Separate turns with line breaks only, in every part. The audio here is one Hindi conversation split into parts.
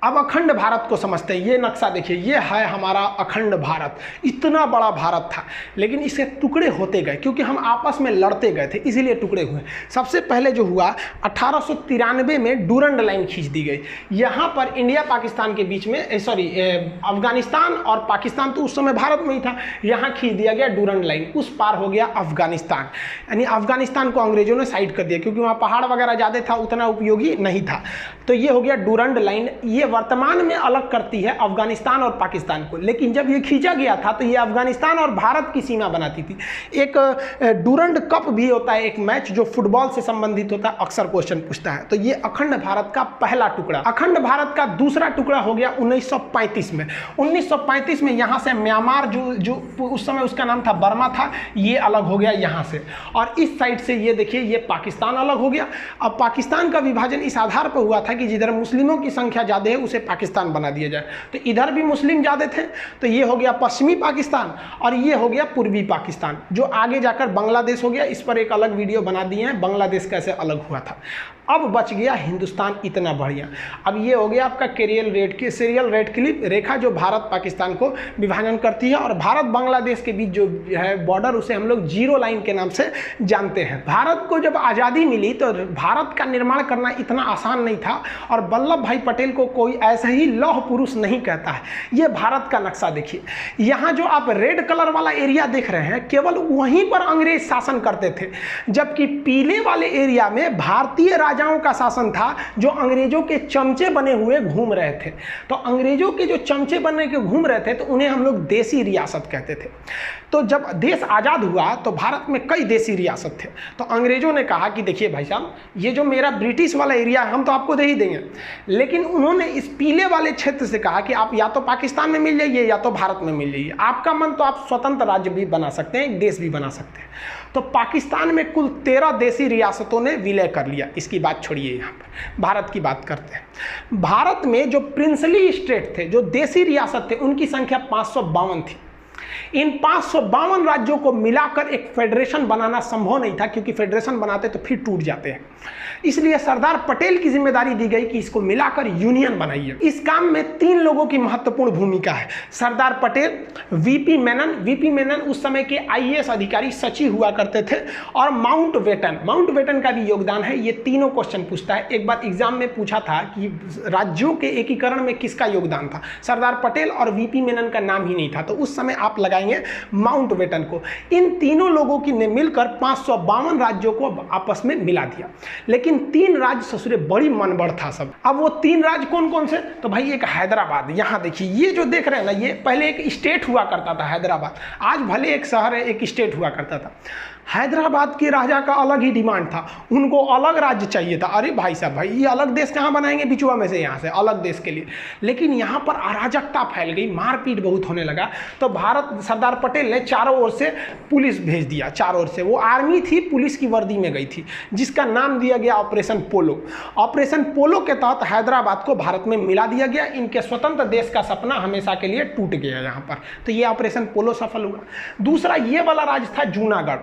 अब अखंड भारत को समझते हैं। ये नक्शा देखिए, ये है हमारा अखंड भारत। इतना बड़ा भारत था, लेकिन इसके टुकड़े होते गए क्योंकि हम आपस में लड़ते गए थे, इसीलिए टुकड़े हुए। सबसे पहले जो हुआ 1893 में डूरंड लाइन खींच दी गई। यहाँ पर इंडिया पाकिस्तान के बीच में, अफगानिस्तान और पाकिस्तान तो उस समय भारत में ही था, यहाँ खींच दिया गया डूरंड लाइन। उस पार हो गया अफगानिस्तान, यानी अफगानिस्तान को अंग्रेजों ने साइड कर दिया क्योंकि वहाँ पहाड़ वगैरह ज़्यादा था, उतना उपयोगी नहीं था। तो ये हो गया डूरंड लाइन। ये वर्तमान में अलग करती है अफगानिस्तान और पाकिस्तान को, लेकिन जब ये खींचा गया था तो ये अफगानिस्तान और भारत की सीमा बनाती थी। एक डूरंड कप भी होता है, एक मैच जो फुटबॉल से संबंधित होता है, अक्सर क्वेश्चन पूछता है। तो ये अखंड भारत का पहला टुकड़ा। अखंड भारत का दूसरा टुकड़ा हो गया 1935 में। 1935 में यहाँ से म्यांमार, जो उस समय उसका नाम था बर्मा था, ये अलग हो गया यहाँ से। और इस साइड से ये देखिए, ये पाकिस्तान अलग हो गया। अब पाकिस्तान का विभाजन इस आधार पर हुआ था कि जिधर मुस्लिमों की संख्या ज़्यादा है उसे पाकिस्तान बना दिया जाए। तो इधर भी मुस्लिम ज़्यादा थे, तो ये हो गया पश्चिमी पाकिस्तान और ये हो गया पूर्वी पाकिस्तान, जो आगे जाकर बांग्लादेश हो गया। इस पर एक अलग वीडियो बना दिए हैं, बांग्लादेश कैसे अलग हुआ था। अब बच गया हिंदुस्तान, इतना बढ़िया। अब ये हो गया आपका सीरियल रेड क्लिप रेखा, जो भारत पाकिस्तान को विभाजन करती है। और भारत बांग्लादेश के बीच जो है बॉर्डर, उसे हम लोग जीरो लाइन के नाम से जानते हैं। भारत को जब आज़ादी मिली तो भारत का निर्माण करना इतना आसान नहीं था, और वल्लभ भाई पटेल को कोई ऐसे ही लौह पुरुष नहीं कहता है। ये भारत का नक्शा देखिए, यहाँ जो आप रेड कलर वाला एरिया देख रहे हैं, केवल वहीं पर अंग्रेज शासन करते थे, जबकि पीले वाले एरिया में भारतीय राजाओं का शासन था, जो अंग्रेजों के चमचे बने हुए घूम रहे थे। तो अंग्रेजों के जो चमचे बने के घूम रहे थे, तो उन्हें हम लोग देसी रियासत कहते थे। तो जब देश आज़ाद हुआ तो भारत में कई देसी रियासत थे। तो अंग्रेजों ने कहा कि देखिए भाई साहब, ये जो मेरा ब्रिटिश वाला एरिया है हम तो आपको दे ही देंगे, लेकिन उन्होंने इस पीले वाले क्षेत्र से कहा कि आप या तो पाकिस्तान में मिल जाइए या तो भारत में मिल जाइए, आपका मन तो आप स्वतंत्र राज्य भी बना सकते हैं, एक देश भी बना सकते हैं। तो पाकिस्तान में कुल 13 देसी रियासतों ने विलय कर लिया। इसकी बात छोड़िए, यहाँ पर भारत की बात करते हैं। भारत में जो प्रिंसली स्टेट थे, जो देसी रियासत थे, उनकी संख्या 552 थी। इन 552 राज्यों को मिलाकर एक फेडरेशन बनाना संभव नहीं था, क्योंकि फेडरेशन बनाते तो फिर टूट जाते हैं। इसलिए सरदार पटेल की जिम्मेदारी दी गई कि इसको मिलाकर यूनियन बनाइए। इस काम में 3 लोगों की महत्वपूर्ण भूमिका है। सरदार पटेल, वीपी मेनन उस समय के आईएएस अधिकारी सचिव हुआ करते थे, और माउंटबेटन का भी योगदान है। ये तीनों क्वेश्चन पूछता है। एक बार एग्जाम में पूछा था कि राज्यों के एकीकरण में किसका योगदान था, सरदार पटेल और वीपी मेनन का नाम ही नहीं था, तो उस समय आप लगाएंगे माउंटबेटन को। इन तीनों लोगों की ने मिलकर 552 राज्यों को आपस में मिला दिया। लेकिन 3 राज्य ससुरे बड़ी मनबड़ था सब। अब वो 3 राज्य कौन कौन से, तो भाई एक हैदराबाद, यहाँ देखिए, ये जो देख रहे हैं ना, ये पहले एक स्टेट हुआ करता था हैदराबाद, आज भले एक शहर है, एक स्टेट हुआ करता था। हैदराबाद के राजा का अलग ही डिमांड था, उनको अलग राज्य चाहिए था। अरे भाई साहब, भाई ये अलग देश कहाँ बनाएंगे बिचुआ में से, यहाँ से अलग देश के लिए। लेकिन यहाँ पर अराजकता फैल गई, मारपीट बहुत होने लगा। तो सरदार पटेल ने चारों ओर से पुलिस भेज दिया, चारों ओर से। वो आर्मी थी, पुलिस की वर्दी में गई थी, जिसका नाम दिया गया ऑपरेशन पोलो। ऑपरेशन पोलो के तहत हैदराबाद को भारत में मिला दिया गया। इनके स्वतंत्र देश का सपना हमेशा के लिए टूट गया यहाँ पर। तो ये ऑपरेशन पोलो सफल हुआ। दूसरा ये वाला राज्य था जूनागढ़।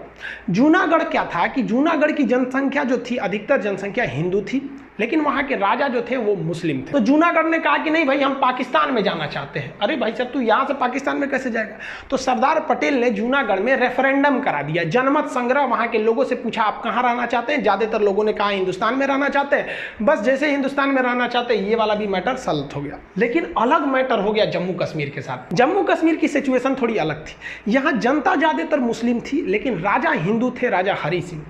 जूनागढ़ क्या था कि जूनागढ़ की जनसंख्या जो थी, अधिकतर जनसंख्या हिंदू थी, लेकिन वहाँ के राजा जो थे वो मुस्लिम थे। तो जूनागढ़ ने कहा कि नहीं भाई, हम पाकिस्तान में जाना चाहते हैं। अरे भाई साहब, तू यहाँ से पाकिस्तान में कैसे जाएगा। तो सरदार पटेल ने जूनागढ़ में रेफरेंडम करा दिया, जनमत संग्रह। वहाँ के लोगों से पूछा आप कहाँ रहना चाहते हैं। ज़्यादातर लोगों ने कहा हिंदुस्तान में रहना चाहते हैं। बस जैसे हिंदुस्तान में रहना चाहते हैं, ये वाला भी मैटर सल्व हो गया। लेकिन अलग मैटर हो गया जम्मू कश्मीर के साथ। जम्मू कश्मीर की सिचुएशन थोड़ी अलग थी। यहाँ जनता ज़्यादातर मुस्लिम थी, लेकिन राजा हिंदू थे, राजा हरि सिंह।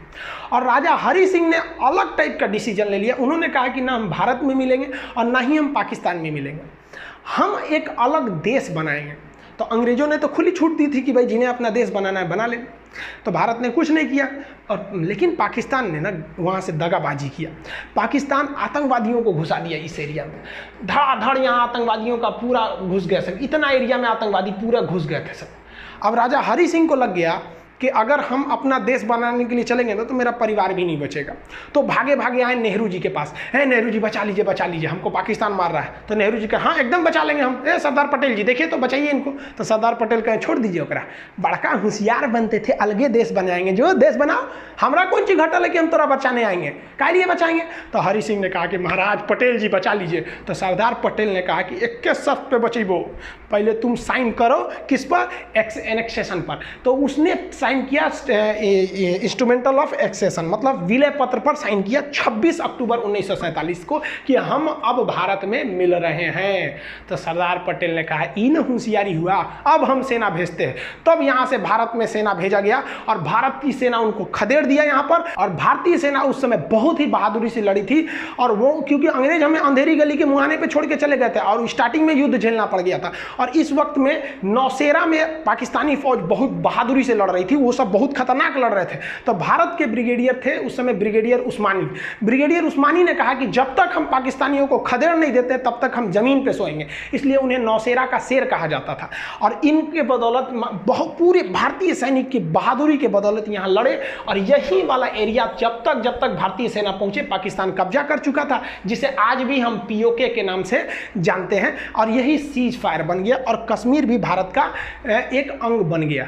और राजा हरि सिंह ने अलग टाइप का डिसीजन ले लिया। उन्होंने कहा कि ना हम भारत में मिलेंगे और ना ही हम पाकिस्तान में मिलेंगे, हम एक अलग देश बनाएंगे। तो अंग्रेजों ने तो खुली छूट दी थी कि भाई जिन्हें अपना देश बनाना है बना लें। तो भारत ने कुछ नहीं किया, और लेकिन पाकिस्तान ने ना वहाँ से दगाबाजी किया। पाकिस्तान आतंकवादियों को घुसा दिया इस एरिया में, धड़ाधड़ यहाँ आतंकवादियों का पूरा घुस गया सब। इतना एरिया में आतंकवादी पूरा घुस गए थे सब। अब राजा हरि सिंह को लग गया कि अगर हम अपना देश बनाने के लिए चलेंगे ना तो मेरा परिवार भी नहीं बचेगा। तो भागे भागे आए नेहरू जी के पास, है नेहरू जी बचा लीजिए, हमको पाकिस्तान मार रहा है। तो नेहरू जी कहा हाँ एकदम बचा लेंगे हम। सरदार पटेल जी देखिए तो बचाइए इनको। तो सरदार पटेल कहे छोड़ दीजिए ओकरा, बड़का होशियार बनते थे, अलगे देश बनाएंगे, जो देश बनाओ, हमरा कौन चीज घटल है कि हम तोरा बचाने आएंगे, काहे लिए बचाएंगे। तो हरि सिंह ने कहा कि महाराज पटेल जी बचा लीजिए। तो सरदार पटेल ने कहा कि एक के शर्त पे बचेबो, पहले तुम साइन करो किस पर, एनेक्सेशन पर। तो उसने साइन किया इंस्ट्रूमेंटल ऑफ एक्सेशन, मतलब विलय पत्र पर साइन किया 26 अक्टूबर 1947 को कि हम अब भारत में मिल रहे हैं। तो सरदार पटेल ने कहा ई न होशियारी हुआ, अब हम सेना भेजते हैं। तब यहाँ से भारत में सेना भेजा गया और भारत की सेना उनको खदेड़ दिया यहाँ पर। और भारतीय सेना उस समय बहुत ही बहादुरी से लड़ी थी, और वो क्योंकि अंग्रेज हमें अंधेरी गली के मुहाने पे छोड़ के चले गए थे और स्टार्टिंग में युद्ध झेलना पड़ गया था। और इस वक्त में नौशेरा में पाकिस्तानी फौज बहुत बहादुरी से लड़ रही थी, वो सब बहुत खतरनाक लड़ रहे थे। तो भारत के ब्रिगेडियर थे उस समय ब्रिगेडियर उस्मानी ने कहा कि जब तक हम पाकिस्तानियों को खदेड़ नहीं देते तब तक हम जमीन पे सोएंगे, इसलिए उन्हें नौशेरा का शेर कहा जाता था। और इनके बदौलत बहुत पूरे भारतीय सैनिक की बहादुरी के बदौलत यहाँ लड़े। और यही वाला एरिया जब तक भारतीय सेना पहुंचे पाकिस्तान कब्जा कर चुका था, जिसे आज भी हम POK के नाम से जानते हैं। और यही सीज फायर बन गया और कश्मीर भी भारत का एक अंग बन गया।